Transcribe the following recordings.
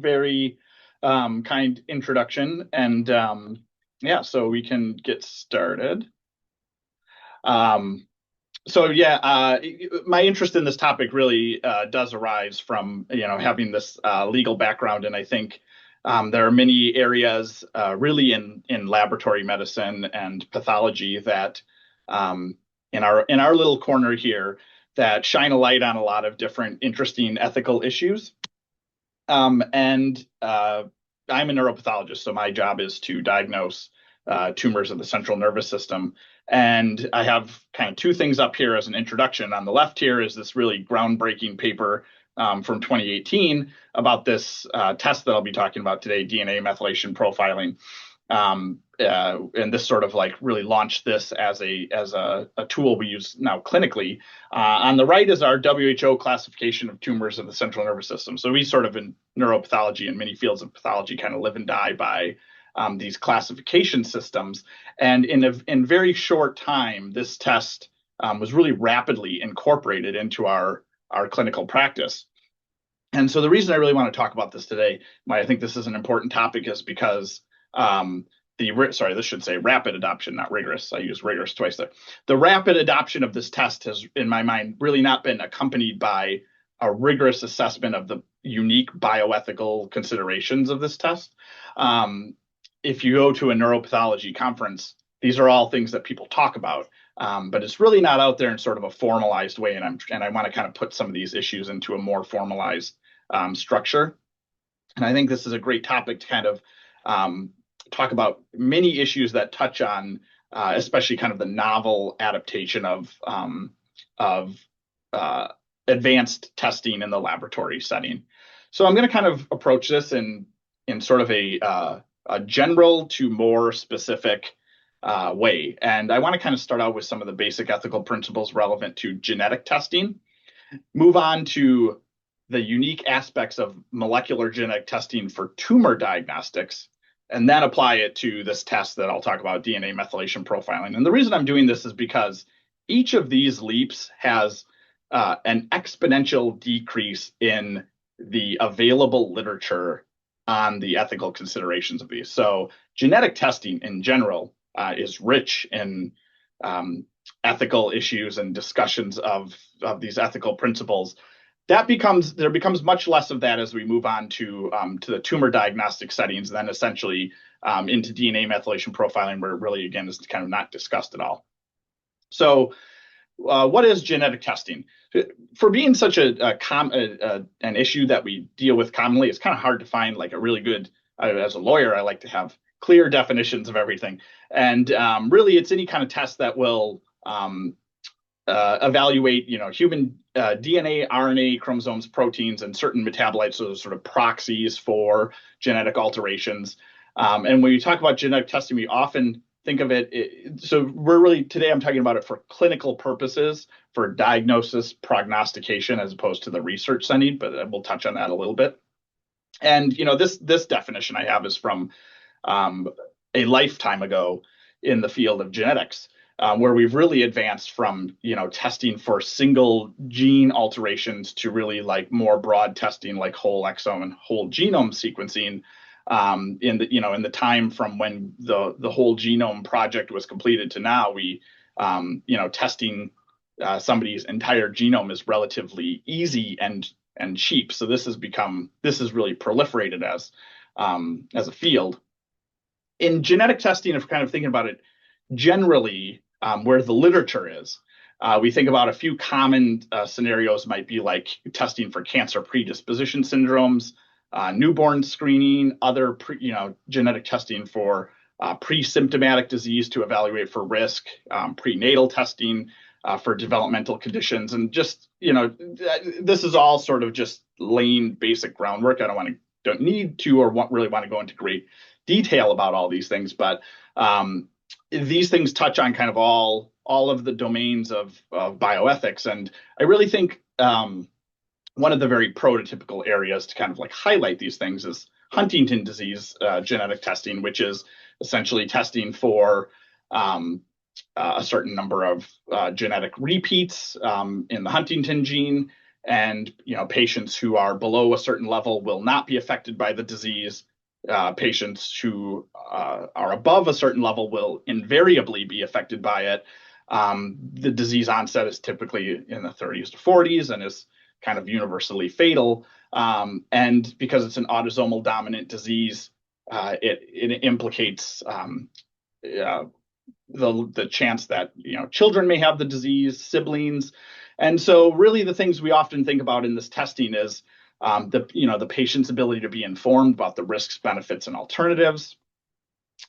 very kind introduction. And yeah, so we can get started. Um, so yeah, my interest in this topic really does arise from having this legal background, and I think there are many areas really in laboratory medicine and pathology that in our little corner here that shine a light on a lot of different interesting ethical issues. And I'm a neuropathologist, so my job is to diagnose tumors of the central nervous system. And I have kind of two things up here as an introduction. On the left here is this really groundbreaking paper from 2018 about this test that I'll be talking about today, DNA methylation profiling. And this sort of like really launched this as a tool we use now clinically. On the right is our WHO classification of tumors of the central nervous system. So we sort of in neuropathology and many fields of pathology kind of live and die by these classification systems. And in very short time, this test was really rapidly incorporated into our clinical practice. And so the reason I really want to talk about this today, why I think this is an important topic, is because this should say rapid adoption, not rigorous. I use rigorous twice there. The rapid adoption of this test has, in my mind, really not been accompanied by a rigorous assessment of the unique bioethical considerations of this test. If you go to a neuropathology conference, these are all things that people talk about, but it's really not out there in sort of a formalized way. And I want to kind of put some of these issues into a more formalized structure. And I think this is a great topic to kind of talk about many issues that touch on, especially kind of the novel adaptation of advanced testing in the laboratory setting. So I'm going to kind of approach this in sort of a general to more specific way. And I want to kind of start out with some of the basic ethical principles relevant to genetic testing, move on to the unique aspects of molecular genetic testing for tumor diagnostics, and then apply it to this test that I'll talk about, DNA methylation profiling. And the reason I'm doing this is because each of these leaps has an exponential decrease in the available literature on the ethical considerations of these. So genetic testing in general is rich in ethical issues and discussions of these ethical principles. There becomes much less of that as we move on to the tumor diagnostic settings, and then essentially into DNA methylation profiling, where it really, again, is kind of not discussed at all. So what is genetic testing? For being such an issue that we deal with commonly, it's kind of hard to find like a really good, as a lawyer, I like to have clear definitions of everything. And really, it's any kind of test that will evaluate, human DNA, RNA, chromosomes, proteins, and certain metabolites, so sort of proxies for genetic alterations. And when you talk about genetic testing, we often think of it. So today I'm talking about it for clinical purposes, for diagnosis, prognostication, as opposed to the research setting, but we'll touch on that a little bit. And, this definition I have is from a lifetime ago in the field of genetics. Where we've really advanced from, testing for single gene alterations to really like more broad testing like whole exome and whole genome sequencing. In the time from when the whole genome project was completed to now, we testing somebody's entire genome is relatively easy and cheap. So this has really proliferated as a field. In genetic testing, if we're kind of thinking about it generally, where the literature is, we think about a few common scenarios might be like testing for cancer predisposition syndromes, newborn screening, other genetic testing for pre-symptomatic disease to evaluate for risk, prenatal testing for developmental conditions, and just this is all sort of just laying basic groundwork. I don't need to or really want to go into great detail about all these things, but these things touch on kind of all of the domains of bioethics. And I really think one of the very prototypical areas to kind of like highlight these things is Huntington disease genetic testing, which is essentially testing for a certain number of genetic repeats in the Huntington gene. And patients who are below a certain level will not be affected by the disease. Patients who are above a certain level will invariably be affected by it. The disease onset is typically in the 30s to 40s and is kind of universally fatal. And because it's an autosomal dominant disease, it implicates the chance that children may have the disease, siblings. And so really the things we often think about in this testing is the patient's ability to be informed about the risks, benefits, and alternatives,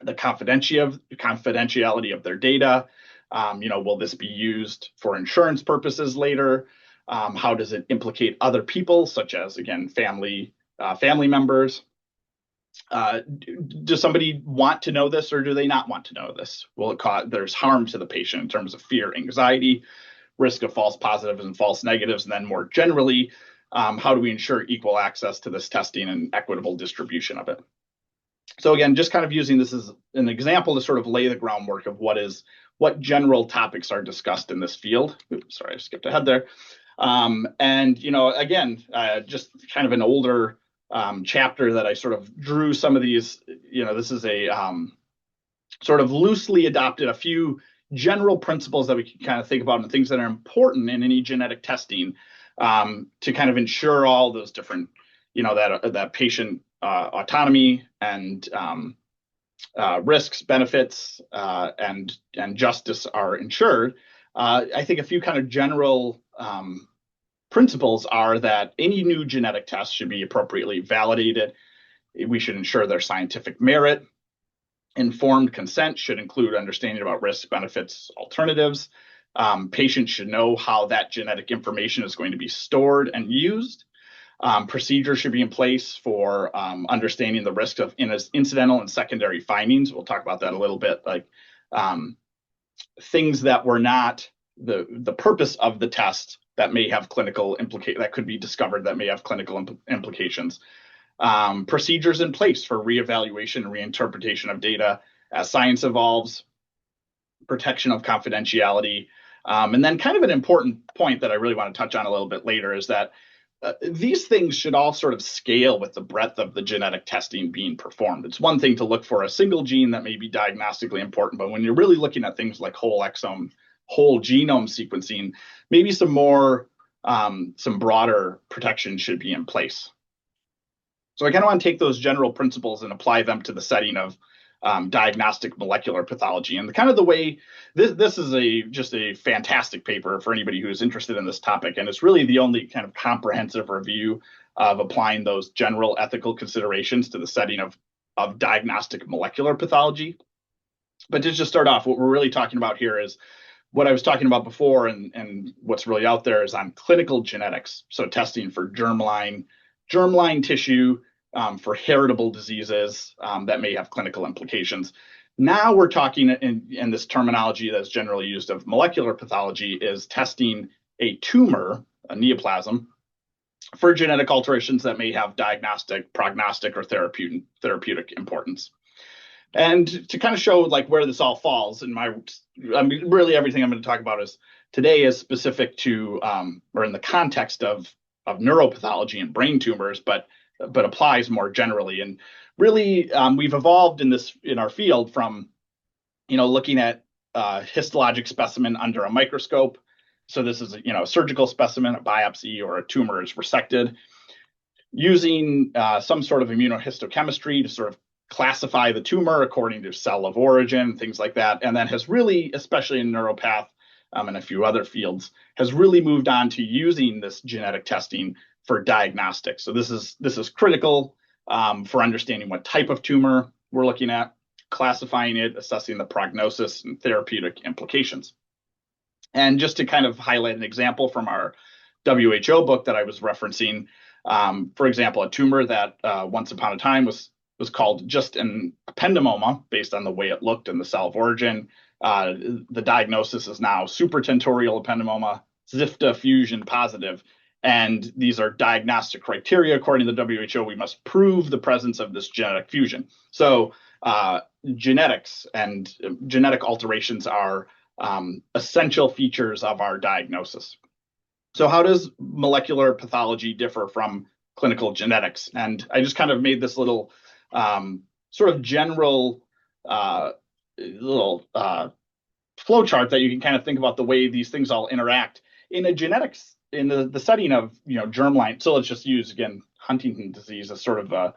the confidentiality of their data. Will this be used for insurance purposes later? How does it implicate other people, such as, again, family members? Does somebody want to know this, or do they not want to know this? Will it cause there's harm to the patient in terms of fear, anxiety, risk of false positives and false negatives, and then more generally, how do we ensure equal access to this testing and equitable distribution of it? So again, just kind of using this as an example to sort of lay the groundwork of what general topics are discussed in this field. Oops, sorry, I skipped ahead there. And again, just kind of an older chapter that I sort of drew some of these. This is a sort of loosely adopted a few general principles that we can kind of think about and things that are important in any genetic testing to kind of ensure all those different, that patient autonomy and risks, benefits, and justice are ensured. I think a few kind of general principles are that any new genetic test should be appropriately validated. We should ensure their scientific merit. Informed consent should include understanding about risks, benefits, alternatives. Patients should know how that genetic information is going to be stored and used. Procedures should be in place for understanding the risk of incidental and secondary findings. We'll talk about that a little bit, like things that were not the purpose of the test that may have clinical that could be discovered that may have clinical implications. Procedures in place for reevaluation and reinterpretation of data as science evolves, protection of confidentiality. And then kind of an important point that I really want to touch on a little bit later is that these things should all sort of scale with the breadth of the genetic testing being performed. It's one thing to look for a single gene that may be diagnostically important, but when you're really looking at things like whole exome, whole genome sequencing, maybe some broader protection should be in place. So I kind of want to take those general principles and apply them to the setting of diagnostic molecular pathology. And kind of the way this is just a fantastic paper for anybody who is interested in this topic. And it's really the only kind of comprehensive review of applying those general ethical considerations to the setting of diagnostic molecular pathology. But to just start off, what we're really talking about here is what I was talking about before, and what's really out there is on clinical genetics. So testing for germline tissue, for heritable diseases that may have clinical implications. Now we're talking in this terminology that's generally used of molecular pathology is testing a tumor, a neoplasm, for genetic alterations that may have diagnostic, prognostic, or therapeutic importance. And to kind of show like where this all falls really everything I'm going to talk about today is specific to or in the context of neuropathology and brain tumors, but applies more generally. And really, we've evolved in our field from, looking at a histologic specimen under a microscope. So this is, a surgical specimen, a biopsy, or a tumor is resected, using some sort of immunohistochemistry to sort of classify the tumor according to cell of origin, things like that. And then has really, especially in neuropath and a few other fields, has really moved on to using this genetic testing for diagnostics. So this is critical for understanding what type of tumor we're looking at, classifying it, assessing the prognosis and therapeutic implications. And just to kind of highlight an example from our WHO book that I was referencing, for example, a tumor that once upon a time was called just an ependymoma based on the way it looked and the cell of origin. The diagnosis is now supratentorial ependymoma, Zifta fusion positive. And these are diagnostic criteria. According to the WHO, we must prove the presence of this genetic fusion. So genetics and genetic alterations are essential features of our diagnosis. So how does molecular pathology differ from clinical genetics? And I just kind of made this little sort of general uh, little flow chart that you can kind of think about the way these things all interact in a genetics in the setting of germline. So let's just use again Huntington disease as sort of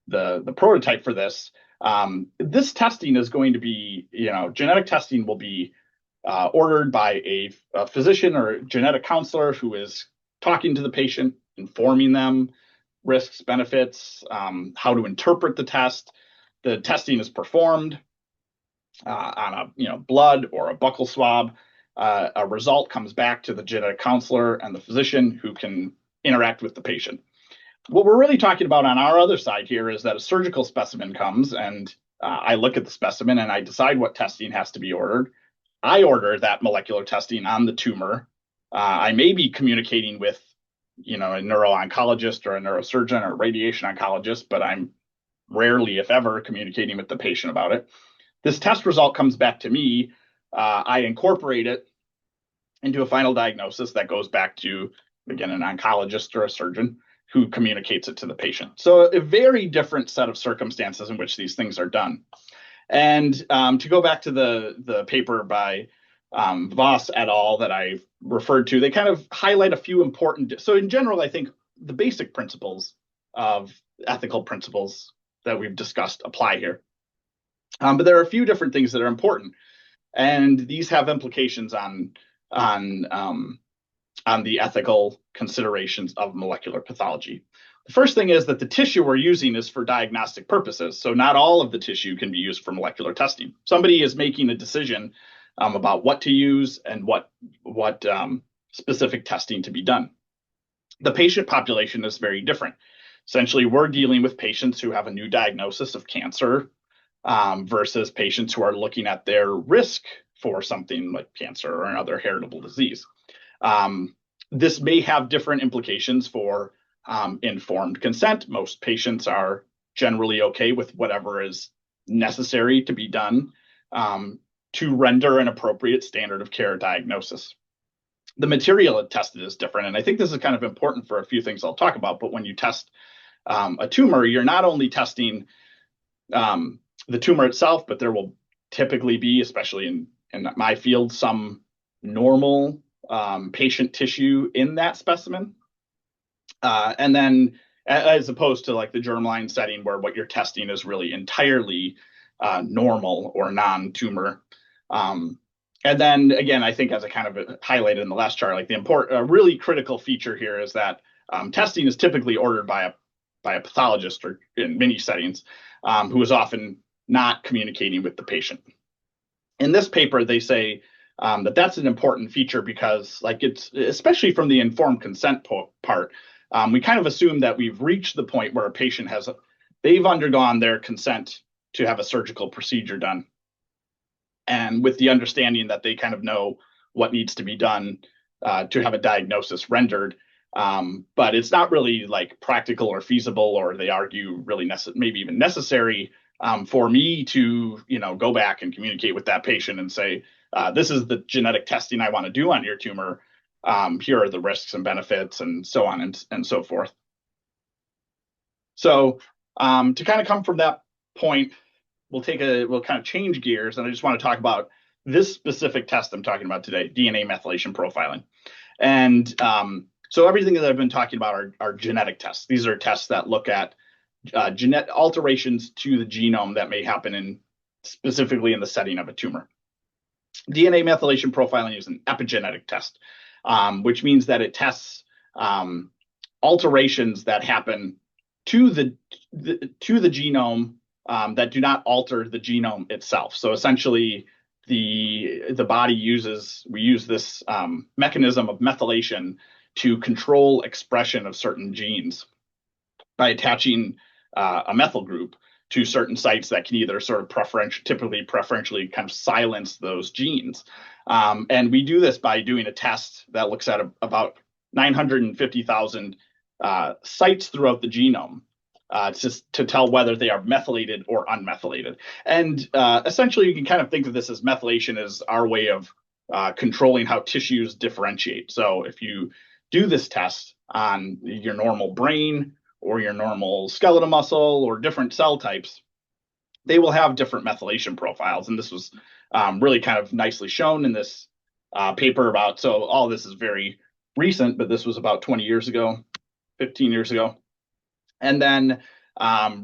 the prototype for this. This testing is going to be, genetic testing will be ordered by a physician or a genetic counselor who is talking to the patient, informing them risks, benefits, how to interpret the test. The testing is performed on a blood or a buccal swab. A result comes back to the genetic counselor and the physician who can interact with the patient. What we're really talking about on our other side here is that a surgical specimen comes and I look at the specimen and I decide what testing has to be ordered. I order that molecular testing on the tumor. I may be communicating with, a neuro-oncologist or a neurosurgeon or a radiation oncologist, but I'm rarely, if ever, communicating with the patient about it. This test result comes back to me. I incorporate it into a final diagnosis that goes back to, again, an oncologist or a surgeon who communicates it to the patient. So a very different set of circumstances in which these things are done. And to go back to the paper by Voss et al. That I referred to, they kind of highlight a few important. So in general, I think the basic principles of ethical principles that we've discussed apply here. But there are a few different things that are important, and these have implications on the ethical considerations of molecular pathology. The first thing is that the tissue we're using is for diagnostic purposes. So not all of the tissue can be used for molecular testing. Somebody is making a decision about what to use and what specific testing to be done. The patient population is very different. Essentially, we're dealing with patients who have a new diagnosis of cancer versus patients who are looking at their risk for something like cancer or another heritable disease. This may have different implications for informed consent. Most patients are generally okay with whatever is necessary to be done to render an appropriate standard of care diagnosis. The material tested is different, and I think this is kind of important for a few things I'll talk about. But when you test a tumor, you're not only testing the tumor itself, but there will typically be, especially in my field, some normal patient tissue in that specimen. And then as opposed to like the germline setting where what you're testing is really entirely normal or non-tumor. And then again, I think as I kind of highlighted in the last chart, like a really critical feature here is that testing is typically ordered by a pathologist or in many settings who is often not communicating with the patient. In this paper, they say that that's an important feature because, like, it's especially from the informed consent part, we kind of assume that we've reached the point where a patient they've undergone their consent to have a surgical procedure done, and with the understanding that they kind of know what needs to be done to have a diagnosis rendered. But it's not really like practical or feasible, or they argue really maybe even necessary for me to go back and communicate with that patient and say, this is the genetic testing I want to do on your tumor. Here are the risks and benefits and so on and so forth. So to kind of come from that point, we'll kind of change gears, and I just want to talk about this specific test I'm talking about today, DNA methylation profiling. And so everything that I've been talking about are genetic tests. These are tests that look at genetic alterations to the genome that may happen specifically in the setting of a tumor. DNA methylation profiling is an epigenetic test, which means that it tests alterations that happen to the genome that do not alter the genome itself. So essentially, the body we use this mechanism of methylation to control expression of certain genes by attaching a methyl group to certain sites that can either sort of preferentially kind of silence those genes. And we do this by doing a test that looks at about 950,000 sites throughout the genome to tell whether they are methylated or unmethylated. And essentially, you can kind of think of this as methylation as our way of controlling how tissues differentiate. So if you do this test on your normal brain or your normal skeletal muscle or different cell types, they will have different methylation profiles. And this was really kind of nicely shown in this paper about, so all this is very recent, but this was about 20 years ago, 15 years ago. And then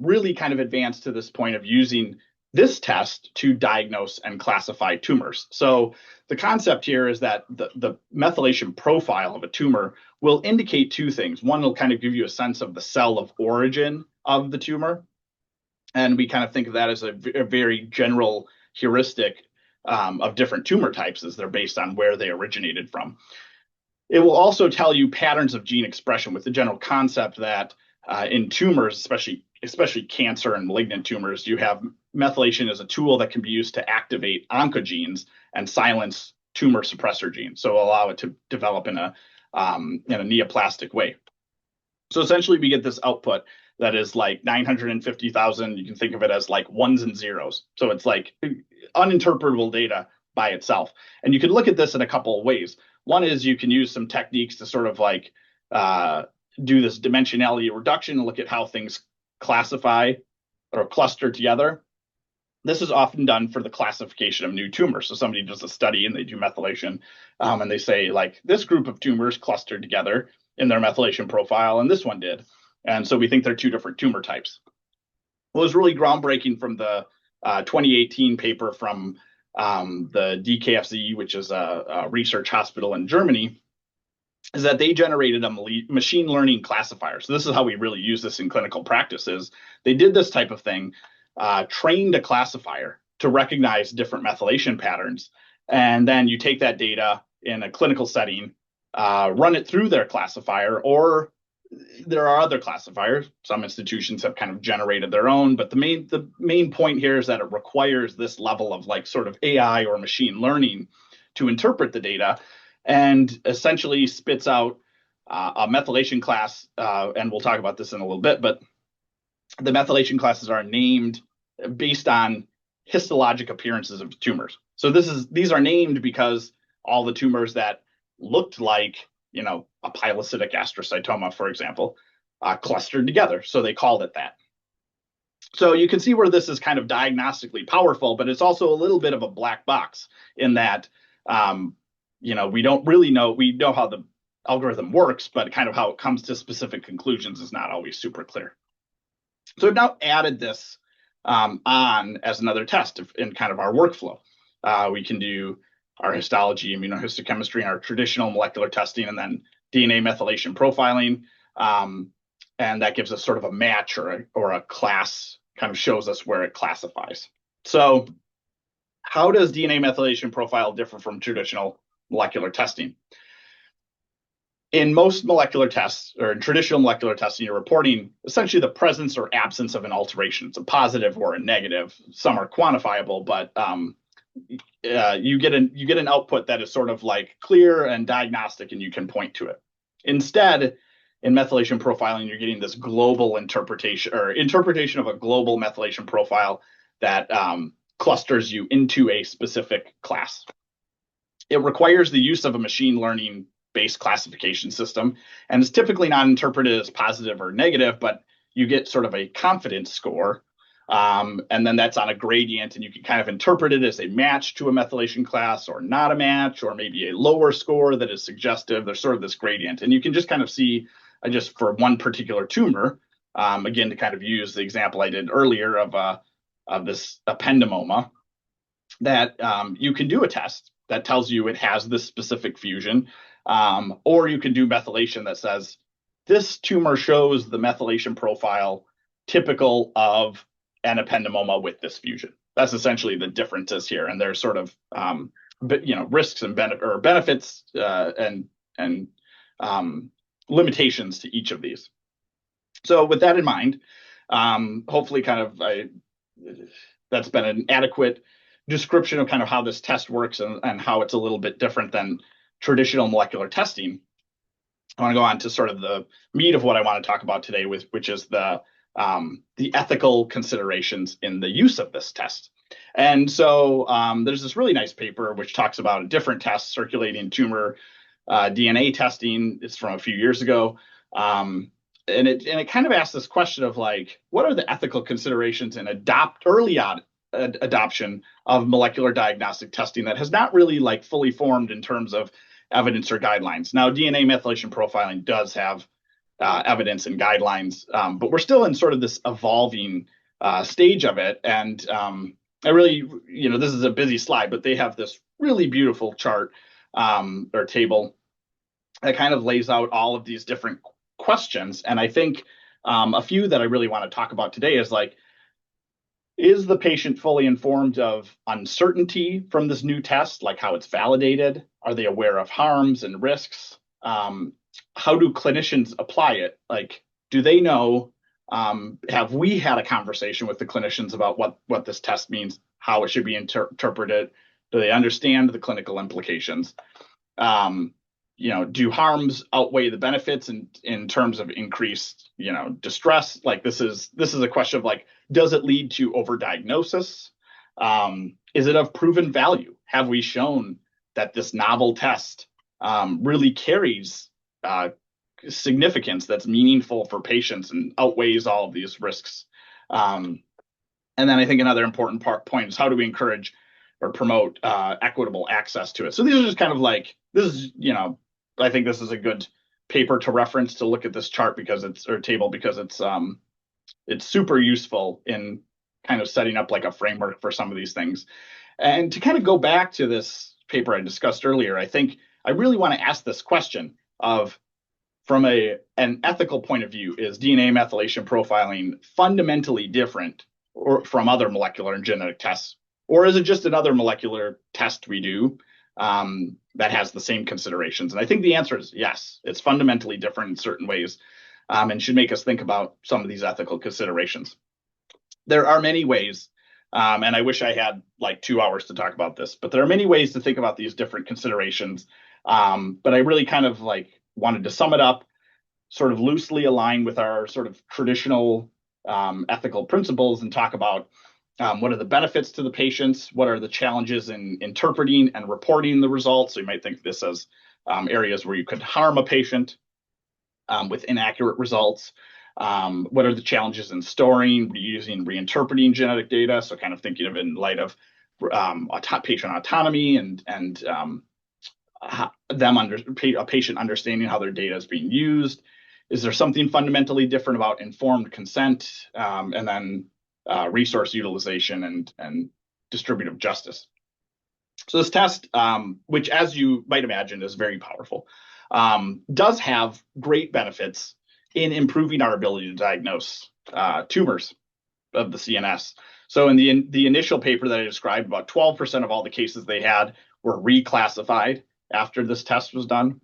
really kind of advanced to this point of using this test to diagnose and classify tumors. So the concept here is that the methylation profile of a tumor will indicate two things. One will kind of give you a sense of the cell of origin of the tumor. And we kind of think of that as a very general heuristic of different tumor types, as they're based on where they originated from. It will also tell you patterns of gene expression, with the general concept that in tumors, especially cancer and malignant tumors, you have methylation as a tool that can be used to activate oncogenes and silence tumor suppressor genes, so allow it to develop in a neoplastic way. So essentially, we get this output that is like 950,000. You can think of it as like ones and zeros. So it's like uninterpretable data by itself. And you can look at this in a couple of ways. One is you can use some techniques to sort of like do this dimensionality reduction and look at how things classify or cluster together. This is often done for the classification of new tumors. So somebody does a study and they do methylation, and they say, like, this group of tumors clustered together in their methylation profile, and this one did. And so we think they're two different tumor types. What was really groundbreaking from the 2018 paper from the DKFZ, which is a research hospital in Germany, is that they generated a machine learning classifier. So this is how we really use this in clinical practices. They did this type of thing, trained a classifier to recognize different methylation patterns. And then you take that data in a clinical setting, run it through their classifier, or there are other classifiers. Some institutions have kind of generated their own, but the main point here is that it requires this level of like sort of AI or machine learning to interpret the data, and essentially spits out a methylation class. And we'll talk about this in a little bit, but the methylation classes are named based on histologic appearances of tumors. So these are named because all the tumors that looked like, a pilocytic astrocytoma, for example, clustered together. So they called it that. So you can see where this is kind of diagnostically powerful, but it's also a little bit of a black box in that, we don't really know. We know how the algorithm works, but kind of how it comes to specific conclusions is not always super clear. So I've now added this on as another test in kind of our workflow. We can do our histology, immunohistochemistry, and our traditional molecular testing, and then DNA methylation profiling. And that gives us sort of a match or a class, kind of shows us where it classifies. So how does DNA methylation profile differ from traditional molecular testing? In most molecular tests, or in traditional molecular testing, you're reporting essentially the presence or absence of an alteration. It's a positive or a negative. Some are quantifiable, but you get an output that is sort of like clear and diagnostic, and you can point to it. Instead, in methylation profiling, you're getting this global interpretation of a global methylation profile that clusters you into a specific class. It requires the use of a machine learning based classification system, and it's typically not interpreted as positive or negative, but you get sort of a confidence score. And then that's on a gradient, and you can kind of interpret it as a match to a methylation class or not a match, or maybe a lower score that is suggestive. There's sort of this gradient, and you can just kind of see just for one particular tumor, again, to kind of use the example I did earlier of this ependymoma, that you can do a test that tells you it has this specific fusion, or you can do methylation that says this tumor shows the methylation profile typical of an ependymoma with this fusion. That's essentially the differences here, and there's sort of risks and benefits and limitations to each of these. So with that in mind, hopefully that's been an adequate description of kind of how this test works and how it's a little bit different than traditional molecular testing. I want to go on to sort of the meat of what I want to talk about today, which is the ethical considerations in the use of this test. And so there's this really nice paper which talks about a different test, circulating tumor DNA testing. It's from a few years ago. And it kind of asks this question of like, what are the ethical considerations in early adoption of molecular diagnostic testing that has not really like fully formed in terms of evidence or guidelines. Now, DNA methylation profiling does have evidence and guidelines, but we're still in sort of this evolving stage of it. And I really, this is a busy slide, but they have this really beautiful chart or table that kind of lays out all of these different questions. And I think a few that I really want to talk about today is like, is the patient fully informed of uncertainty from this new test, like how it's validated? Are they aware of harms and risks? How do clinicians apply it? Like, do they know? Have we had a conversation with the clinicians about what this test means, how it should be interpreted? Do they understand the clinical implications? Do harms outweigh the benefits in terms of increased, distress? Like this is a question of like, does it lead to overdiagnosis? Is it of proven value? Have we shown that this novel test really carries significance that's meaningful for patients and outweighs all of these risks? And then I think another important point is how do we encourage or promote equitable access to it? So these are just kind of like, this is, I think this is a good paper to reference to look at this chart because it's super useful in kind of setting up like a framework for some of these things. And to kind of go back to this paper I discussed earlier, I think I really want to ask this question of, from an ethical point of view, is DNA methylation profiling fundamentally different from other molecular and genetic tests? Or is it just another molecular test we do that has the same considerations? And I think the answer is yes. It's fundamentally different in certain ways and should make us think about some of these ethical considerations. There are many ways, and I wish I had like 2 hours to talk about this, but there are many ways to think about these different considerations. But I really kind of like wanted to sum it up, sort of loosely align with our sort of traditional ethical principles and talk about what are the benefits to the patients, what are the challenges in interpreting and reporting the results. So you might think of this as areas where you could harm a patient with inaccurate results. What are the challenges in storing, reusing, reinterpreting genetic data? So kind of thinking of it in light of patient autonomy and a patient understanding how their data is being used. Is there something fundamentally different about informed consent and then resource utilization and distributive justice? So this test, which as you might imagine is very powerful, does have great benefits in improving our ability to diagnose tumors of the CNS. So in the initial paper that I described, about 12% of all the cases they had were reclassified after this test was done.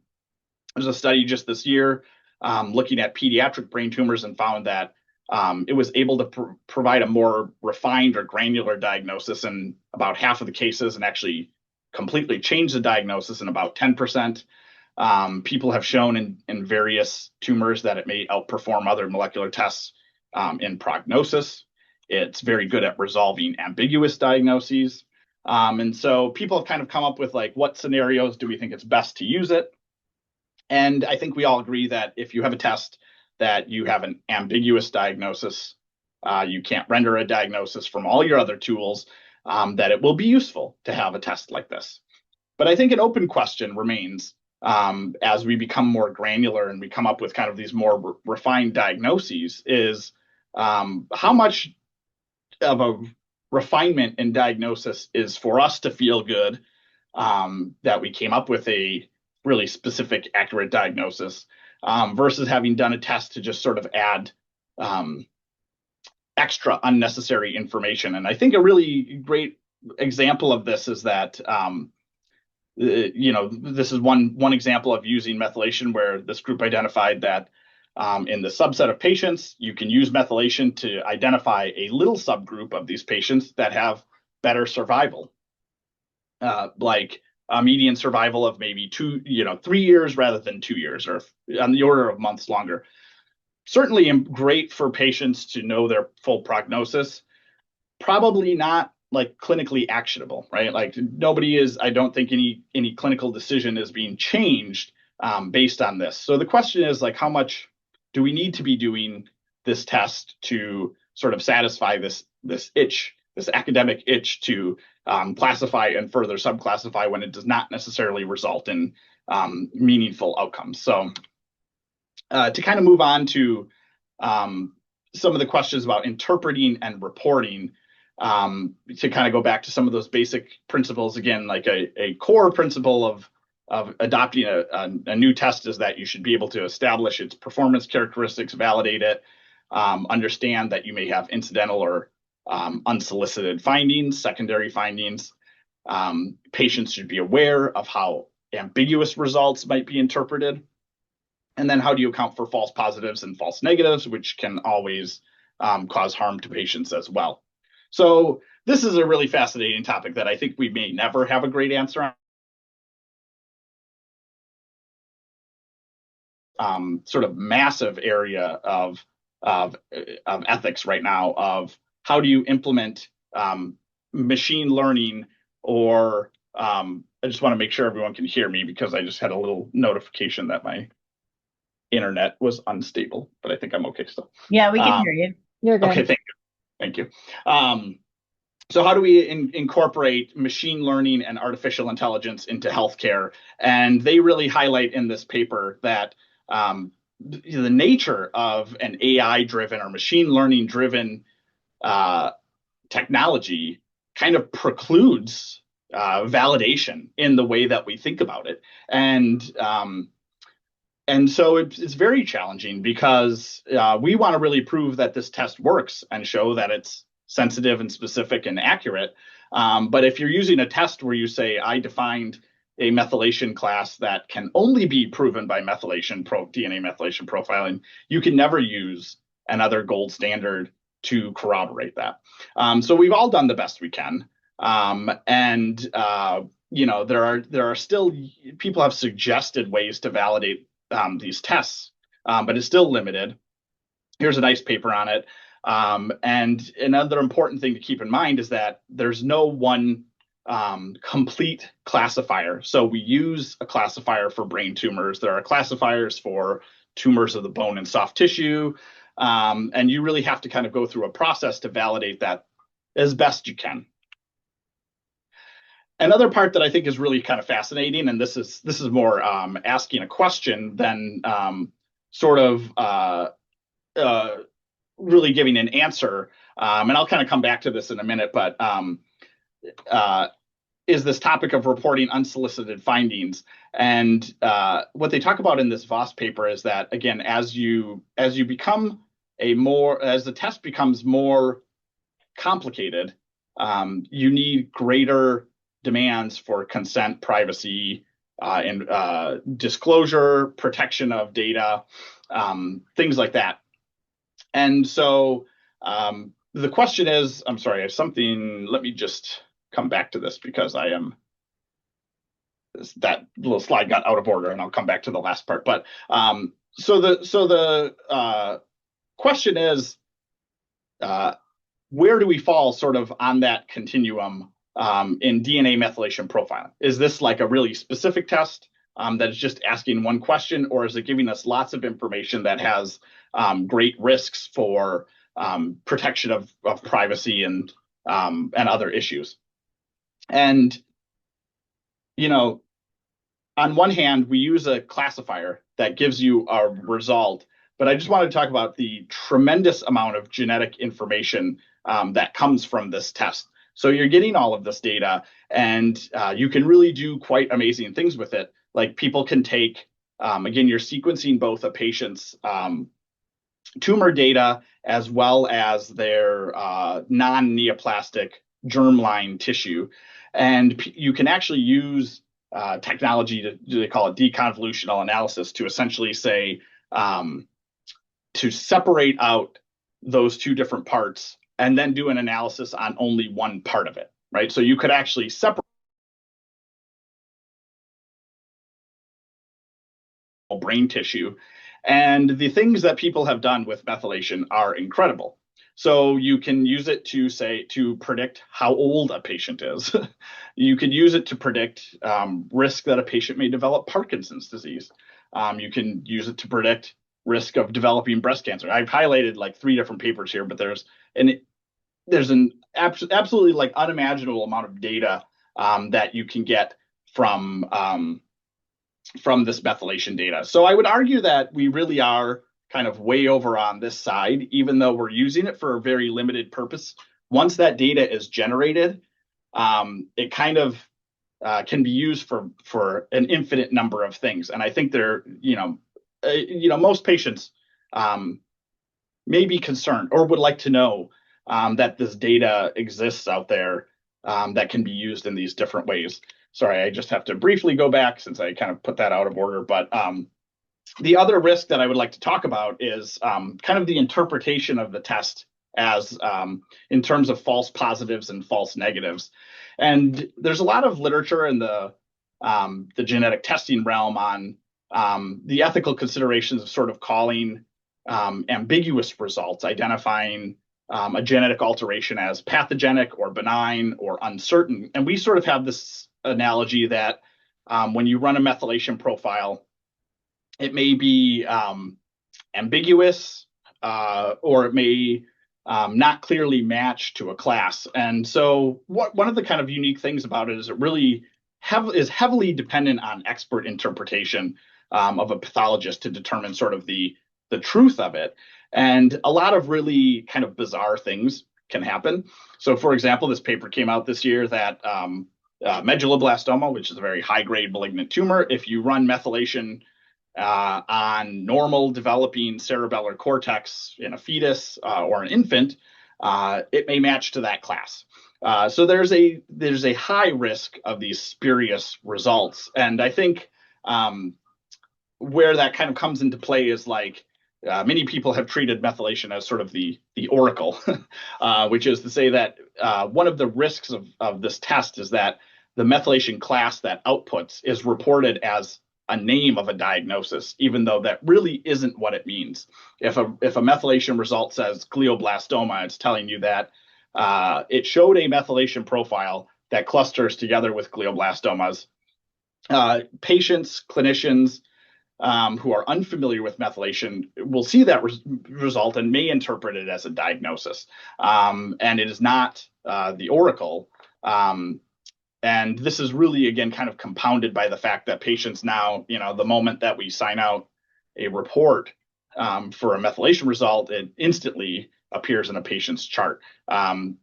There's a study just this year looking at pediatric brain tumors and found that it was able to provide a more refined or granular diagnosis in about half of the cases and actually completely change the diagnosis in about 10%. People have shown in various tumors that it may outperform other molecular tests in prognosis. It's very good at resolving ambiguous diagnoses. And so people have kind of come up with like, what scenarios do we think it's best to use it? And I think we all agree that if you have a test that you have an ambiguous diagnosis, you can't render a diagnosis from all your other tools, that it will be useful to have a test like this. But I think an open question remains as we become more granular and we come up with kind of these more refined diagnoses is how much of a refinement in diagnosis is for us to feel good that we came up with a really specific, accurate diagnosis versus having done a test to just sort of add extra unnecessary information. And I think a really great example of this is that, this is one example of using methylation where this group identified that in the subset of patients, you can use methylation to identify a little subgroup of these patients that have better survival, like a median survival of maybe 3 years rather than 2 years, or on the order of months longer. Certainly great for patients to know their full prognosis. Probably not like clinically actionable, right? Like I don't think any clinical decision is being changed based on this. So the question is like, how much do we need to be doing this test to sort of satisfy this itch, this academic itch to classify and further subclassify when it does not necessarily result in meaningful outcomes. So to kind of move on to some of the questions about interpreting and reporting, to kind of go back to some of those basic principles again, like a core principle of adopting a new test is that you should be able to establish its performance characteristics, validate it, understand that you may have incidental or unsolicited findings, secondary findings. Patients should be aware of how ambiguous results might be interpreted. And then how do you account for false positives and false negatives, which can always cause harm to patients as well. So this is a really fascinating topic that I think we may never have a great answer on. Sort of massive area of ethics right now of how do you implement machine learning or I just want to make sure everyone can hear me because I just had a little notification that my internet was unstable, but I think I'm okay still. Yeah, we can hear you. You're good. Okay, thank you. So how do we incorporate machine learning and artificial intelligence into healthcare? And they really highlight in this paper that the nature of an AI-driven or machine learning-driven technology kind of precludes validation in the way that we think about it. And so it's very challenging because we want to really prove that this test works and show that it's sensitive and specific and accurate. But if you're using a test where you say, I defined a methylation class that can only be proven by DNA methylation profiling, you can never use another gold standard to corroborate that. So we've all done the best we can. There are still, people have suggested ways to validate these tests, but it's still limited. Here's a nice paper on it. And another important thing to keep in mind is that there's no one complete classifier. So we use a classifier for brain tumors. There are classifiers for tumors of the bone and soft tissue. And you really have to kind of go through a process to validate that as best you can. Another part that I think is really kind of fascinating, and this is more asking a question than sort of really giving an answer. And I'll kind of come back to this in a minute, but is this topic of reporting unsolicited findings. And what they talk about in this Voss paper is that, again, as the test becomes more complicated, you need greater demands for consent, privacy, and disclosure, protection of data, things like that. And so the question is, I'm sorry, I have something, let me just come back to this because that little slide got out of order and I'll come back to the last part. But so the question is, where do we fall sort of on that continuum in DNA methylation profiling? Is this like a really specific test that is just asking one question, or is it giving us lots of information that has great risks for protection of privacy and other issues? And, on one hand, we use a classifier that gives you a result, but I just want to talk about the tremendous amount of genetic information that comes from this test. So you're getting all of this data, and you can really do quite amazing things with it. Like people can take, again, you're sequencing both a patient's tumor data as well as their non-neoplastic germline tissue. And you can actually use technology they call it deconvolutional analysis to essentially say, to separate out those two different parts and then do an analysis on only one part of it, right? So you could actually separate brain tissue. And the things that people have done with methylation are incredible. So you can use it to predict how old a patient is. You can use it to predict risk that a patient may develop Parkinson's disease. You can use it to predict risk of developing breast cancer. I've highlighted like 3 different papers here, but there's an absolutely like unimaginable amount of data that you can get from this methylation data. So I would argue that we really are kind of way over on this side, even though we're using it for a very limited purpose. Once that data is generated, it kind of can be used for an infinite number of things. And I think most patients may be concerned or would like to know that this data exists out there that can be used in these different ways. Sorry, I just have to briefly go back since I kind of put that out of order. But the other risk that I would like to talk about is kind of the interpretation of the test as in terms of false positives and false negatives. And there's a lot of literature in the genetic testing realm on the ethical considerations of sort of calling ambiguous results, identifying a genetic alteration as pathogenic or benign or uncertain. And we sort of have this analogy that when you run a methylation profile, it may be ambiguous or it may not clearly match to a class. And so one of the kind of unique things about it is it really is heavily dependent on expert interpretation of a pathologist to determine sort of the truth of it. And a lot of really kind of bizarre things can happen. So, for example, this paper came out this year that medulloblastoma, which is a very high-grade malignant tumor, if you run methylation on normal developing cerebellar cortex in a fetus or an infant, it may match to that class. So there's a high risk of these spurious results. And I think where that kind of comes into play is like many people have treated methylation as sort of the oracle, which is to say that one of the risks of this test is that the methylation class that outputs is reported as a name of a diagnosis, even though that really isn't what it means. If a methylation result says glioblastoma, it's telling you that it showed a methylation profile that clusters together with glioblastomas. Patients, clinicians who are unfamiliar with methylation will see that result and may interpret it as a diagnosis. And it is not the oracle. And this is really, again, kind of compounded by the fact that patients now, the moment that we sign out a report for a methylation result, it instantly appears in a patient's chart,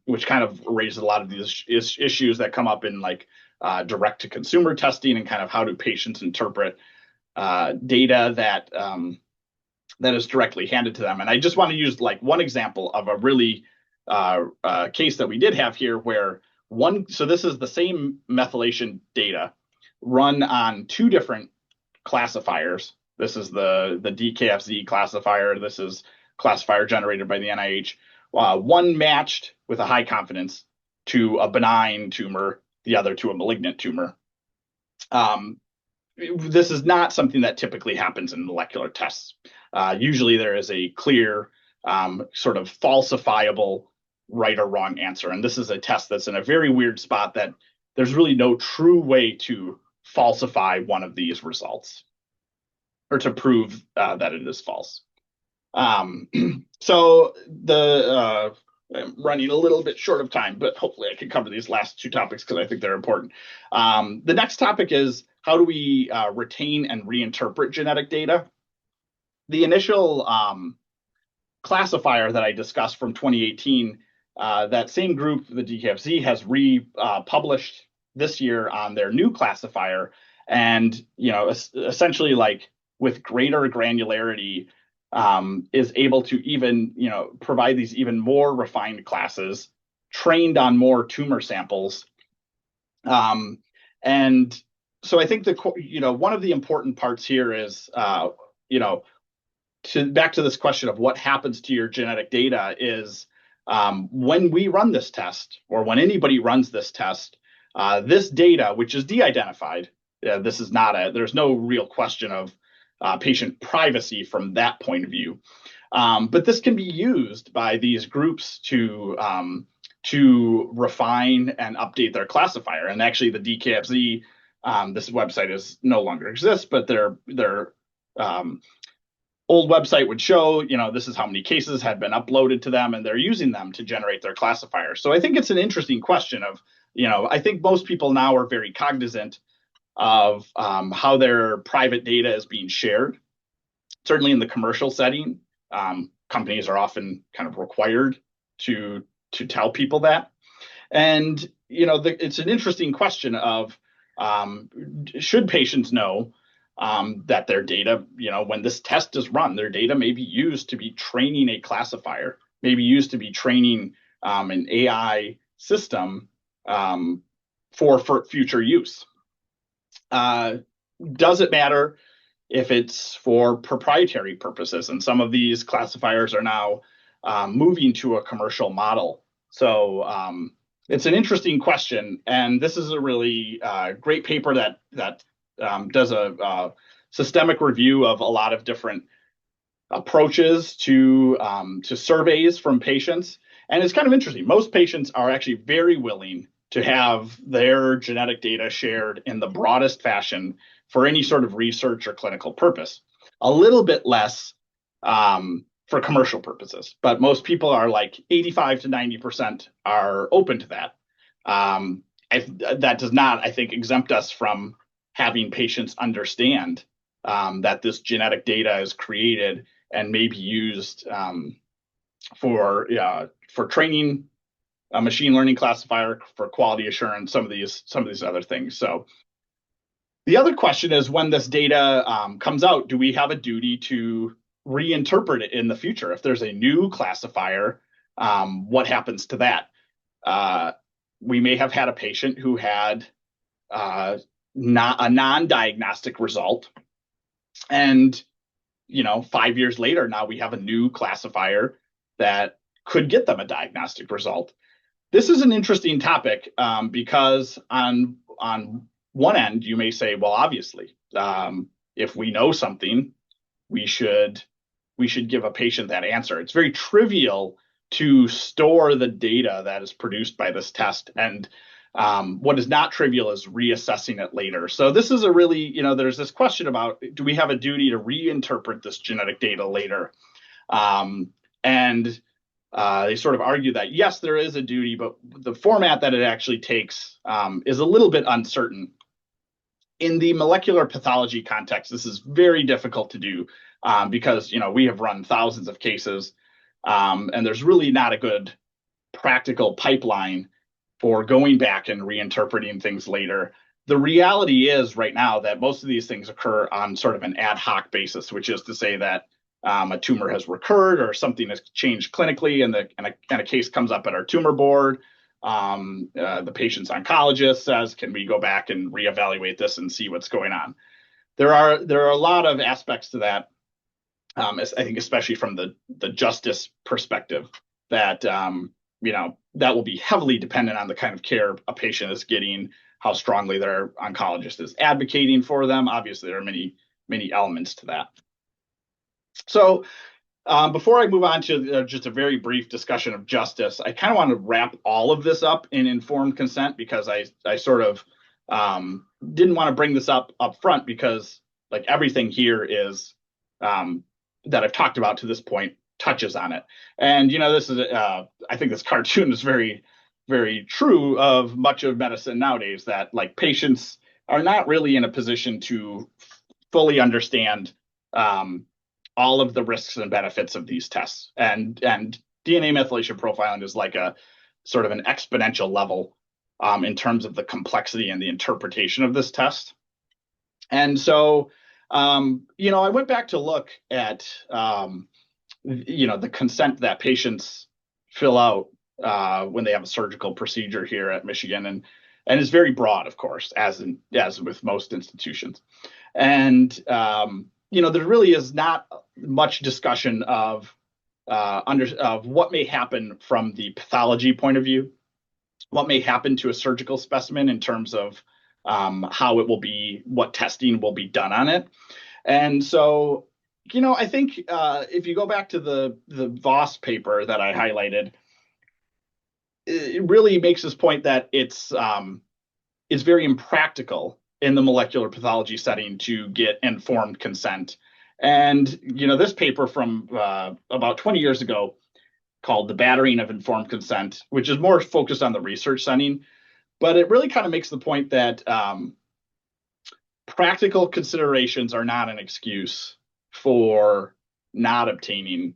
which kind of raises a lot of these issues that come up in like direct to consumer testing and kind of how do patients interpret data that is directly handed to them. And I just want to use like one example of a really case that we did have here where so this is the same methylation data run on 2 different classifiers. This is the DKFZ classifier. This is classifier generated by the NIH. One matched with a high confidence to a benign tumor, the other to a malignant tumor. This is not something that typically happens in molecular tests. Usually there is a clear sort of falsifiable right or wrong answer. And this is a test that's in a very weird spot that there's really no true way to falsify one of these results or to prove that it is false. So I'm running a little bit short of time, but hopefully I can cover these last 2 topics because I think they're important. The next topic is how do we retain and reinterpret genetic data? The initial classifier that I discussed from 2018, that same group, the DKFZ, has republished this year on their new classifier, and essentially like with greater granularity is able to even provide these even more refined classes trained on more tumor samples. And so I think one of the important parts here is back to this question of what happens to your genetic data is when we run this test, or when anybody runs this test, this data, which is de-identified, there's no real question of patient privacy from that point of view. But this can be used by these groups to refine and update their classifier. And actually, the DKFZ, this website is no longer exists, but their old website would show, this is how many cases had been uploaded to them, and they're using them to generate their classifier. So I think it's an interesting question of, I think most people now are very cognizant of how their private data is being shared. Certainly in the commercial setting, companies are often kind of required to tell people that. And, it's an interesting question of, should patients know that their data, when this test is run, their data may be used to be training a classifier, maybe used to be training an AI system for future use. Does it matter if it's for proprietary purposes? And some of these classifiers are now moving to a commercial model. So it's an interesting question. And this is a really great paper that does a systemic review of a lot of different approaches to surveys from patients. And it's kind of interesting. Most patients are actually very willing to have their genetic data shared in the broadest fashion for any sort of research or clinical purpose. A little bit less for commercial purposes, but most people are like 85 to 90% are open to that. That does not, I think, exempt us from having patients understand that this genetic data is created and may be used for training a machine learning classifier, for quality assurance, some of these other things. So the other question is, when this data comes out, do we have a duty to reinterpret it in the future? If there's a new classifier, what happens to that? We may have had a patient who had not a non-diagnostic result, and 5 years later, now we have a new classifier that could get them a diagnostic result. This is an interesting topic because on one end, you may say, well, obviously, if we know something, we should give a patient that answer. It's very trivial to store the data that is produced by this test. And what is not trivial is reassessing it later. So this is a really, there's this question about, do we have a duty to reinterpret this genetic data later? And they sort of argue that, yes, there is a duty, but the format that it actually takes is a little bit uncertain. In the molecular pathology context, this is very difficult to do because, we have run thousands of cases and there's really not a good practical pipeline for going back and reinterpreting things later. The reality is right now that most of these things occur on sort of an ad hoc basis, which is to say that a tumor has recurred or something has changed clinically, and a case comes up at our tumor board. The patient's oncologist says, can we go back and reevaluate this and see what's going on? There are a lot of aspects to that, I think, especially from the justice perspective, that that will be heavily dependent on the kind of care a patient is getting, how strongly their oncologist is advocating for them. Obviously, there are many elements to that. So before I move on to just a very brief discussion of justice, I kind of want to wrap all of this up in informed consent, because I sort of didn't want to bring this up front, because like everything here is that I've talked about to this point touches on it. And, this is, I think this cartoon is very, very true of much of medicine nowadays, that like patients are not really in a position to fully understand all of the risks and benefits of these tests. And DNA methylation profiling is like a sort of an exponential level in terms of the complexity and the interpretation of this test. And so, I went back to look at, the consent that patients fill out when they have a surgical procedure here at Michigan, and it's very broad, of course, as with most institutions. And there really is not much discussion of what may happen from the pathology point of view, what may happen to a surgical specimen in terms of how it will be, what testing will be done on it. And so I think if you go back to the Voss paper that I highlighted, it really makes this point that it's very impractical in the molecular pathology setting to get informed consent. And this paper from about 20 years ago called The Battering of Informed Consent, which is more focused on the research setting, but it really kind of makes the point that practical considerations are not an excuse for not obtaining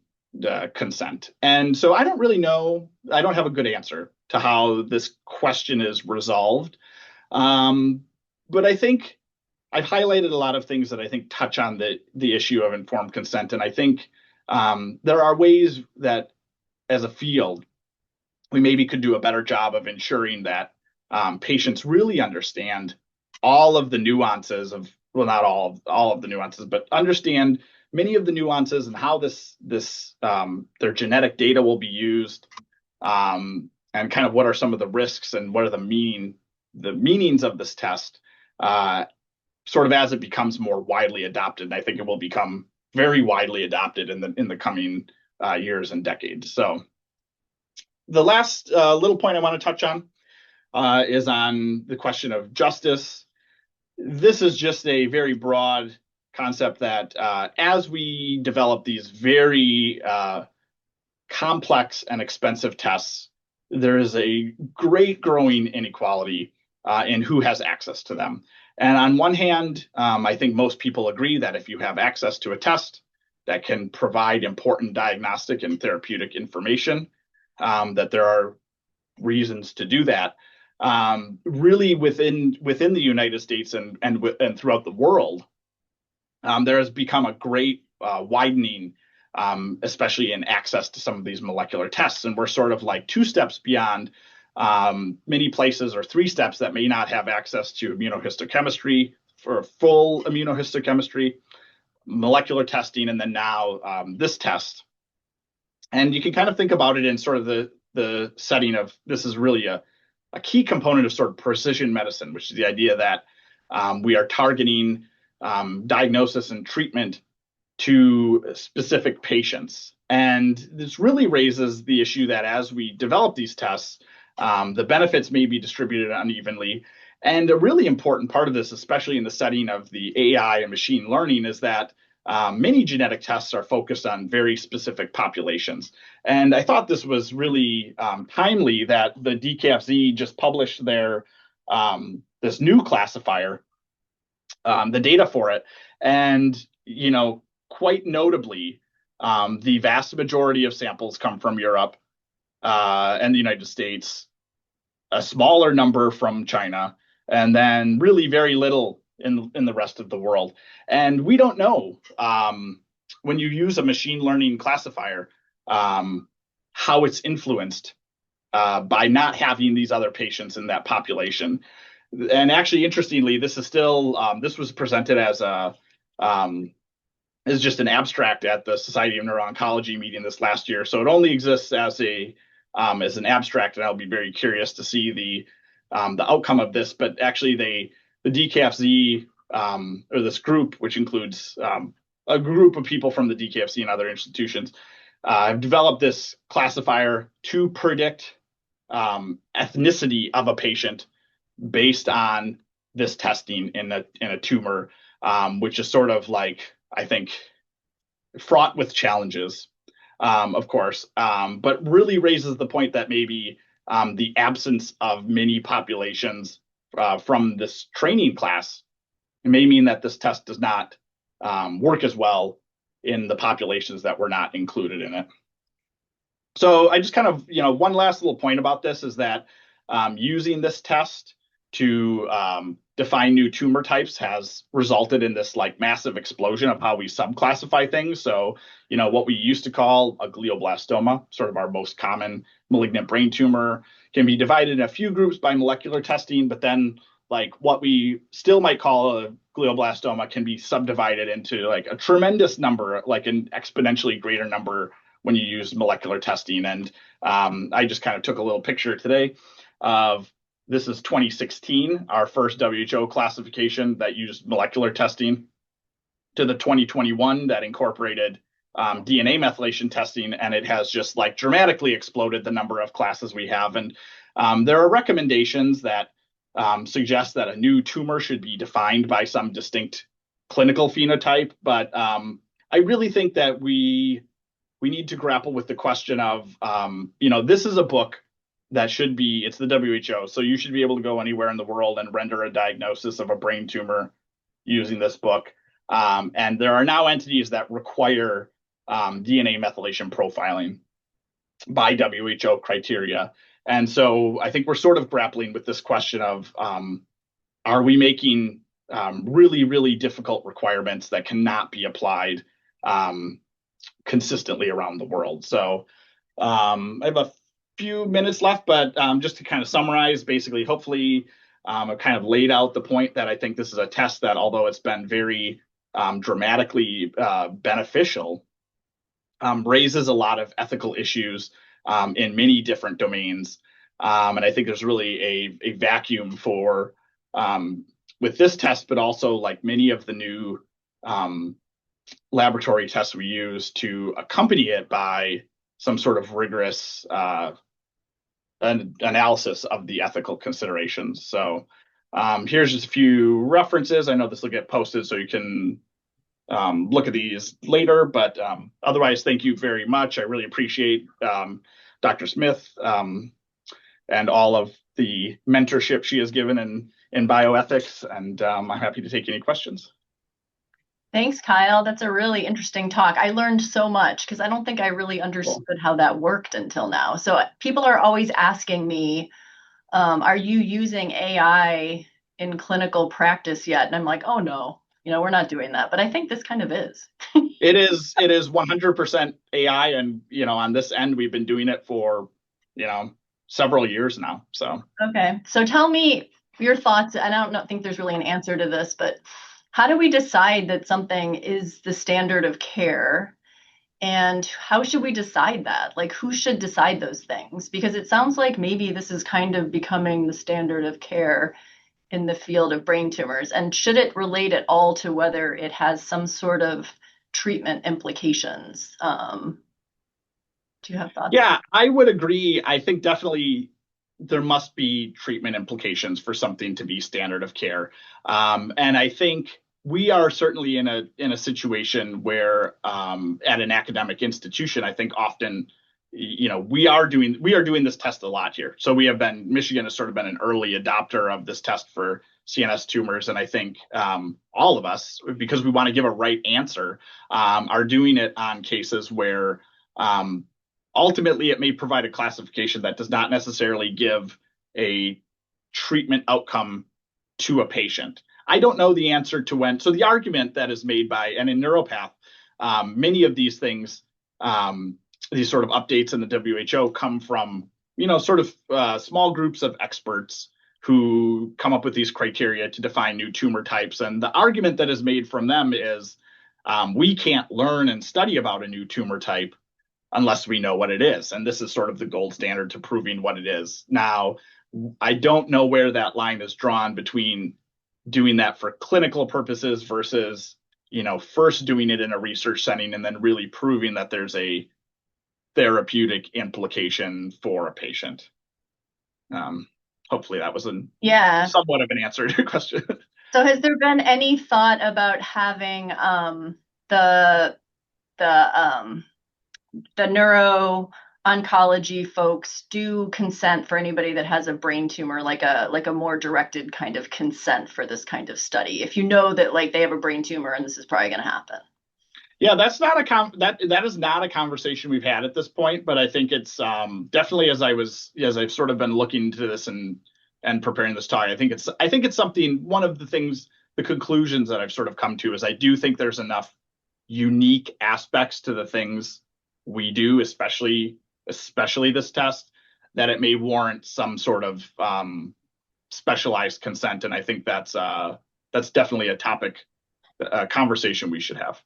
consent. And so I don't really know, I don't have a good answer to how this question is resolved. But I think I've highlighted a lot of things that I think touch on the issue of informed consent. And I think there are ways that as a field, we maybe could do a better job of ensuring that patients really understand all of the nuances of, well, not all of the nuances, but understand many of the nuances and how their genetic data will be used, and kind of what are some of the risks and what are the meanings of this test, sort of as it becomes more widely adopted. And I think it will become very widely adopted in the coming years and decades. So the last little point I want to touch on is on the question of justice. This is just a very broad concept that as we develop these very complex and expensive tests, there is a great growing inequality in who has access to them. And on one hand, I think most people agree that if you have access to a test that can provide important diagnostic and therapeutic information, that there are reasons to do that. Really within the United States and throughout the world, there has become a great widening, especially in access to some of these molecular tests. And we're sort of like two steps beyond many places, or three steps that may not have access to immunohistochemistry for full immunohistochemistry, molecular testing, and then now this test. And you can kind of think about it in sort of the setting of, this is really a key component of sort of precision medicine, which is the idea that we are targeting diagnosis and treatment to specific patients. And this really raises the issue that as we develop these tests, the benefits may be distributed unevenly. And a really important part of this, especially in the setting of the AI and machine learning, is that many genetic tests are focused on very specific populations. And I thought this was really timely that the DKFZ just published their this new classifier, the data for it. And, quite notably, the vast majority of samples come from Europe and the United States, a smaller number from China, and then really very little in the rest of the world. And we don't know when you use a machine learning classifier how it's influenced by not having these other patients in that population. And actually, interestingly, this is still this was presented as just an abstract at the Society of Neuro-Oncology meeting this last year. So it only exists as an abstract, and I'll be very curious to see the outcome of this. But actually, the DKFZ, or this group, which includes a group of people from the DKFZ and other institutions, have developed this classifier to predict ethnicity of a patient based on this testing in a tumor, which is sort of like, I think, fraught with challenges, of course, but really raises the point that maybe the absence of many populations from this training class may mean that this test does not work as well in the populations that were not included in it. So I just kind of, one last little point about this is that using this test to define new tumor types has resulted in this like massive explosion of how we subclassify things. So, what we used to call a glioblastoma, sort of our most common malignant brain tumor, can be divided in a few groups by molecular testing, but then like what we still might call a glioblastoma can be subdivided into like a tremendous number, like an exponentially greater number when you use molecular testing. And I just kind of took a little picture today of, this is 2016, our first WHO classification that used molecular testing to the 2021 that incorporated DNA methylation testing, and it has just like dramatically exploded the number of classes we have. And there are recommendations that suggest that a new tumor should be defined by some distinct clinical phenotype, but I really think that we need to grapple with the question of, this is a book that should be, it's the WHO, so you should be able to go anywhere in the world and render a diagnosis of a brain tumor using this book. And there are now entities that require DNA methylation profiling by WHO criteria. And so I think we're sort of grappling with this question of, are we making really, really difficult requirements that cannot be applied consistently around the world? So I have a few minutes left, but just to kind of summarize, basically, hopefully I've kind of laid out the point that I think this is a test that, although it's been very dramatically beneficial, raises a lot of ethical issues in many different domains. And I think there's really a vacuum for with this test, but also like many of the new laboratory tests we use to accompany it by some sort of rigorous analysis of the ethical considerations. So here's just a few references. I know this will get posted, so you can look at these later, but otherwise, thank you very much. I really appreciate Dr. Smith and all of the mentorship she has given in bioethics, and I'm happy to take any questions. Thanks, Kyle. That's a really interesting talk. I learned so much because I don't think I really understood how that worked until now. So people are always asking me, are you using AI in clinical practice yet? And I'm like, oh no, we're not doing that. But I think this kind of is. It is 100% AI, and on this end, we've been doing it for several years now. So okay, so tell me your thoughts. And I don't think there's really an answer to this, but how do we decide that something is the standard of care? And how should we decide that? Like, who should decide those things? Because it sounds like maybe this is kind of becoming the standard of care in the field of brain tumors. And should it relate at all to whether it has some sort of treatment implications? Do you have thoughts? Yeah, I would agree. I think definitely there must be treatment implications for something to be standard of care. And I think we are certainly in a situation where at an academic institution, I think often, we are doing this test a lot here. So Michigan has sort of been an early adopter of this test for CNS tumors. And I think all of us, because we want to give a right answer, are doing it on cases where ultimately it may provide a classification that does not necessarily give a treatment outcome to a patient. I don't know the answer to when. So the argument that is made by, and in neuropath, many of these things, these sort of updates in the WHO come from, sort of small groups of experts who come up with these criteria to define new tumor types. And the argument that is made from them is we can't learn and study about a new tumor type unless we know what it is. And this is sort of the gold standard to proving what it is. Now, I don't know where that line is drawn between doing that for clinical purposes versus, first doing it in a research setting and then really proving that there's a therapeutic implication for a patient. Hopefully that was somewhat of an answer to your question. So has there been any thought about having the neuro-oncology folks do consent for anybody that has a brain tumor, like a more directed kind of consent for this kind of study, if that like they have a brain tumor and this is probably going to happen? Yeah, that's not that is not a conversation we've had at this point, but I think it's definitely as I've sort of been looking into this and preparing this talk, I think it's something. One of the conclusions that I've sort of come to is I do think there's enough unique aspects to the things we do, especially this test, that it may warrant some sort of specialized consent. And I think that's definitely a conversation we should have,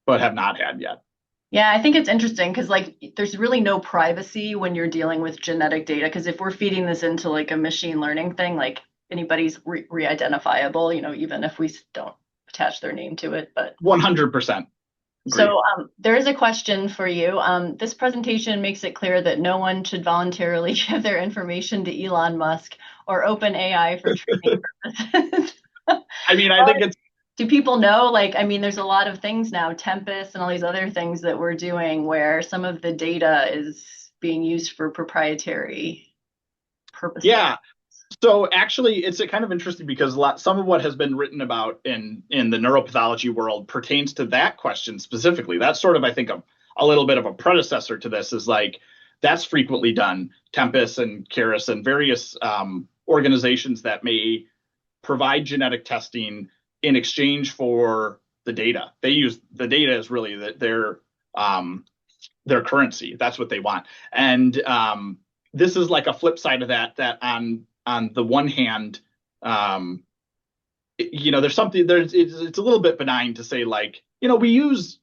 but have not had yet. Yeah, I think it's interesting because there's really no privacy when you're dealing with genetic data. Because if we're feeding this into like a machine learning thing, like anybody's re-identifiable, even if we don't attach their name to it, but 100% agree. so there is a question for you. This presentation makes it clear that no one should voluntarily give their information to Elon Musk or OpenAI for training purposes. I mean, I think it's Do people know, like, I mean, there's a lot of things now, Tempest and all these other things that we're doing where some of the data is being used for proprietary purposes. yeah. So actually, it's a kind of interesting because some of what has been written about in the neuropathology world pertains to that question specifically. That's sort of, I think, a little bit of a predecessor to this. Is like that's frequently done. Tempest and Caris and various organizations that may provide genetic testing in exchange for the data. They use the data as really their currency. That's what they want. And this is like a flip side of that. That on the one hand, there's something it's a little bit benign to say like, we use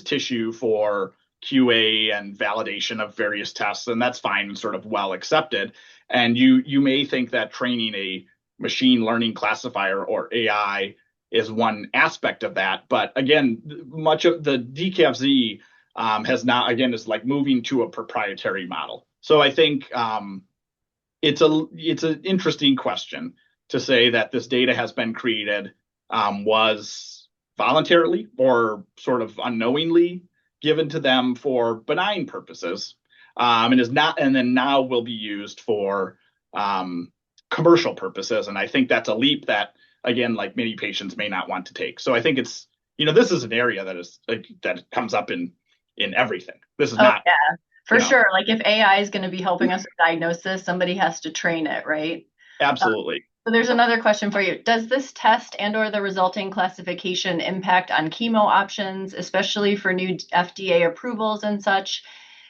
tissue for QA and validation of various tests, and that's fine and sort of well accepted. And you may think that training a machine learning classifier or AI is one aspect of that, but again, much of the DCAF-Z has now again is like moving to a proprietary model. So I think it's an interesting question to say that this data has been created, was voluntarily or sort of unknowingly given to them for benign purposes, and is not, and then now will be used for commercial purposes. And I think that's a leap that, again, like many patients may not want to take. So I think it's, this is an area that is that comes up in everything. This is not. Yeah, for sure. Like if AI is going to be helping us with diagnosis, somebody has to train it, right? Absolutely. So there's another question for you. Does this test and or the resulting classification impact on chemo options, especially for new FDA approvals and such?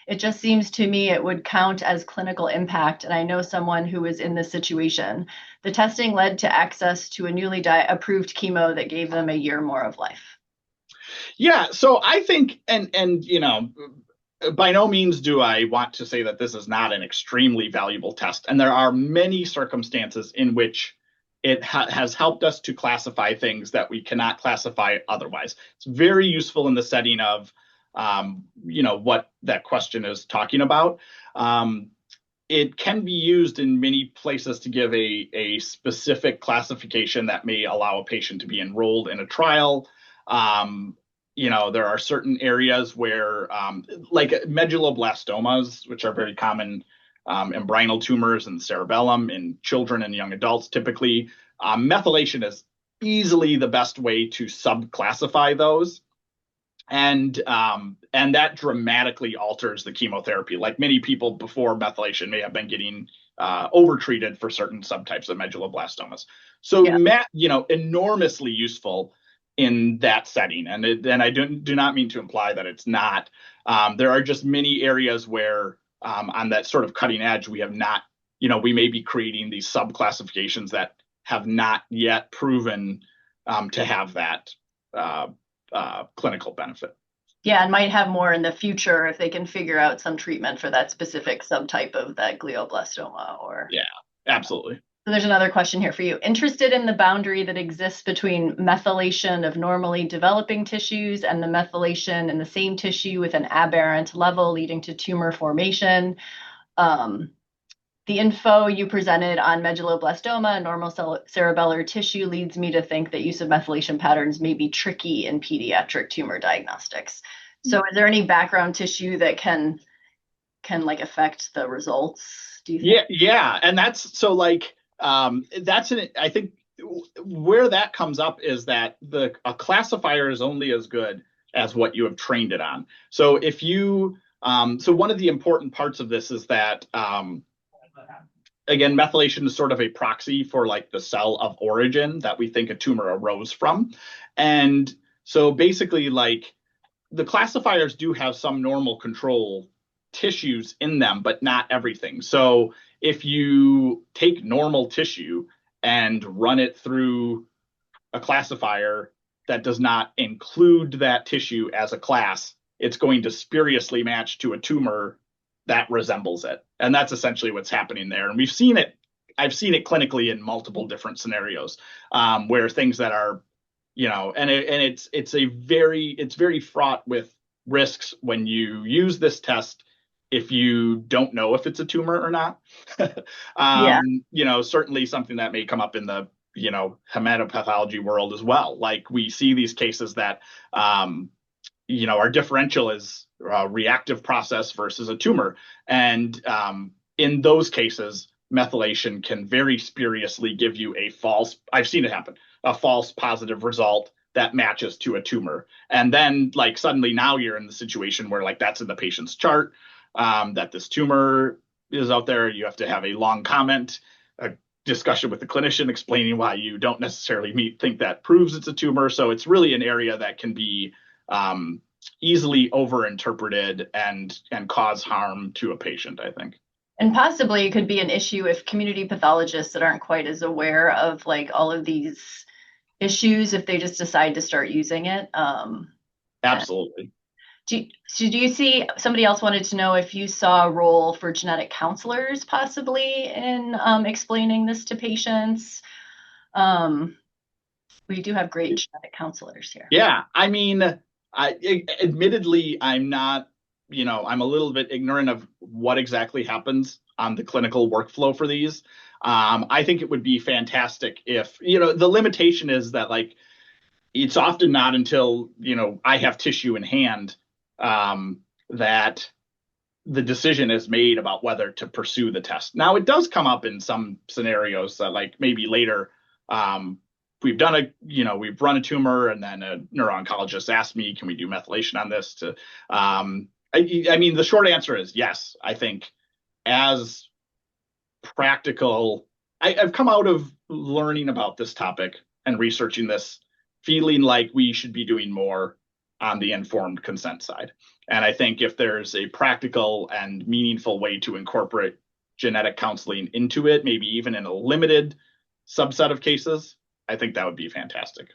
It just seems to me it would count as clinical impact, and I know someone who was in this situation. The testing led to access to a newly approved chemo that gave them a year more of life. Yeah, so I think, and by no means do I want to say that this is not an extremely valuable test. And there are many circumstances in which it has helped us to classify things that we cannot classify otherwise. It's very useful in the setting of, what that question is talking about. It can be used in many places to give a specific classification that may allow a patient to be enrolled in a trial. There are certain areas where, like medulloblastomas, which are very common embryonal tumors in the cerebellum in children and young adults, typically, methylation is easily the best way to subclassify those. And that dramatically alters the chemotherapy. Like many people before methylation may have been getting overtreated for certain subtypes of medulloblastomas. So, enormously useful in that setting. And I do not mean to imply that it's not. There are just many areas where on that sort of cutting edge, we have not, we may be creating these subclassifications that have not yet proven to have that clinical benefit. Yeah, and might have more in the future if they can figure out some treatment for that specific subtype of that glioblastoma or. Yeah, absolutely. So there's another question here for you. Interested in the boundary that exists between methylation of normally developing tissues and the methylation in the same tissue with an aberrant level leading to tumor formation. The info you presented on medulloblastoma and normal cerebellar tissue leads me to think that use of methylation patterns may be tricky in pediatric tumor diagnostics. So is there any background tissue that can like affect the results, do you think? Yeah. And that's so like I think where that comes up is that a classifier is only as good as what you have trained it on. So if you so one of the important parts of this is that again, methylation is sort of a proxy for like the cell of origin that we think a tumor arose from. And so basically, like the classifiers do have some normal control tissues in them, but not everything. So if you take normal tissue and run it through a classifier that does not include that tissue as a class, it's going to spuriously match to a tumor that resembles it. And that's essentially what's happening there. And I've seen it clinically in multiple different scenarios where things that are, and it's very fraught with risks when you use this test if you don't know if it's a tumor or not. Yeah. Certainly something that may come up in the hematopathology world as well. Like we see these cases that our differential is a reactive process versus a tumor. And in those cases, methylation can very spuriously give you I've seen it happen, a false positive result that matches to a tumor. And then like suddenly now you're in the situation where like that's in the patient's chart, that this tumor is out there. You have to have a long comment, a discussion with the clinician explaining why you don't necessarily think that proves it's a tumor. So it's really an area that can be easily overinterpreted and cause harm to a patient, I think. And possibly it could be an issue if community pathologists that aren't quite as aware of like all of these issues, if they just decide to start using it. Absolutely. Do you see, somebody else wanted to know if you saw a role for genetic counselors possibly in explaining this to patients? We do have great genetic counselors here. Yeah, I mean, admittedly, I'm not, I'm a little bit ignorant of what exactly happens on the clinical workflow for these. I think it would be fantastic if, the limitation is that like it's often not until, I have tissue in hand that the decision is made about whether to pursue the test. Now, it does come up in some scenarios that like maybe later we've run a tumor and then a neuro-oncologist asked me, can we do methylation on this to, I mean, the short answer is yes. I think as practical, I've come out of learning about this topic and researching this feeling like we should be doing more on the informed consent side. And I think if there's a practical and meaningful way to incorporate genetic counseling into it, maybe even in a limited subset of cases, I think that would be fantastic.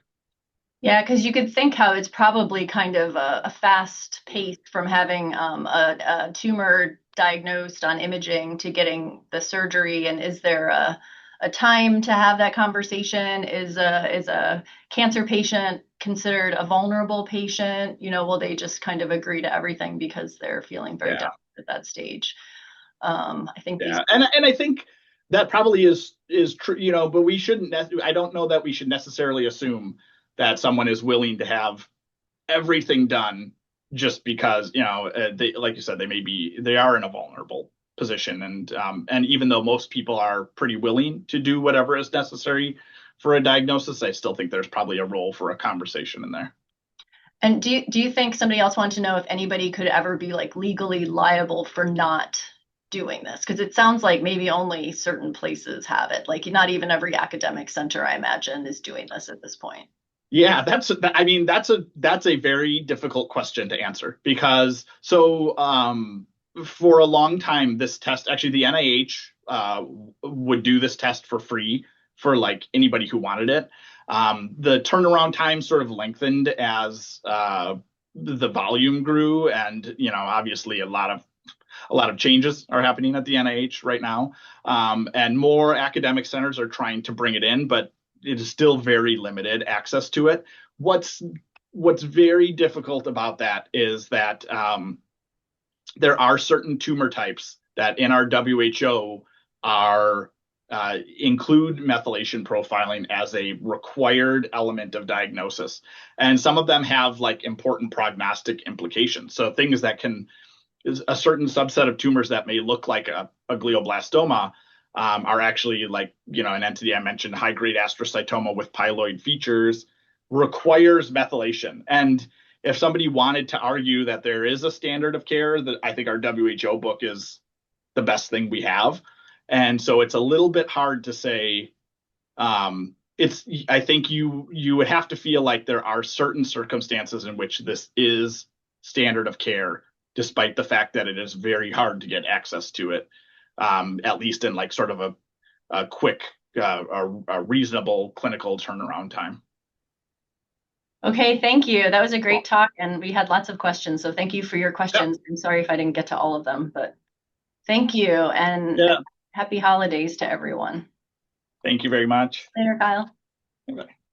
Yeah, because you could think how it's probably kind of a fast pace from having a tumor diagnosed on imaging to getting the surgery. And is there a time to have that conversation? Is a cancer patient considered a vulnerable patient? Will they just kind of agree to everything because they're feeling very desperate at that stage? I think and I think that probably is true, but we shouldn't. I don't know that we should necessarily assume that someone is willing to have everything done just because they, like you said, they are in a vulnerable position, and even though most people are pretty willing to do whatever is necessary for a diagnosis, I still think there's probably a role for a conversation in there. And do you think somebody else wanted to know if anybody could ever be like legally liable for not doing this? Because it sounds like maybe only certain places have it. Like not even every academic center, I imagine, is doing this at this point. Yeah, that's a very difficult question to answer because for a long time this test, actually the NIH would do this test for free for like anybody who wanted it. The turnaround time sort of lengthened as the volume grew, and obviously a lot of changes are happening at the NIH right now, and more academic centers are trying to bring it in, but it is still very limited access to it. What's very difficult about that is that there are certain tumor types that in our WHO are include methylation profiling as a required element of diagnosis, and some of them have like important prognostic implications. So things that can a certain subset of tumors that may look like a glioblastoma are actually like, an entity I mentioned, high-grade astrocytoma with pyloid features, requires methylation. And if somebody wanted to argue that there is a standard of care, that I think our WHO book is the best thing we have. And so it's a little bit hard to say. I think you would have to feel like there are certain circumstances in which this is standard of care, despite the fact that it is very hard to get access to it. At least in like sort of a quick, a reasonable clinical turnaround time. Okay, thank you. That was a great talk, and we had lots of questions. So thank you for your questions. Yep. I'm sorry if I didn't get to all of them, but thank you, and happy holidays to everyone. Thank you very much. Later, Kyle. Bye.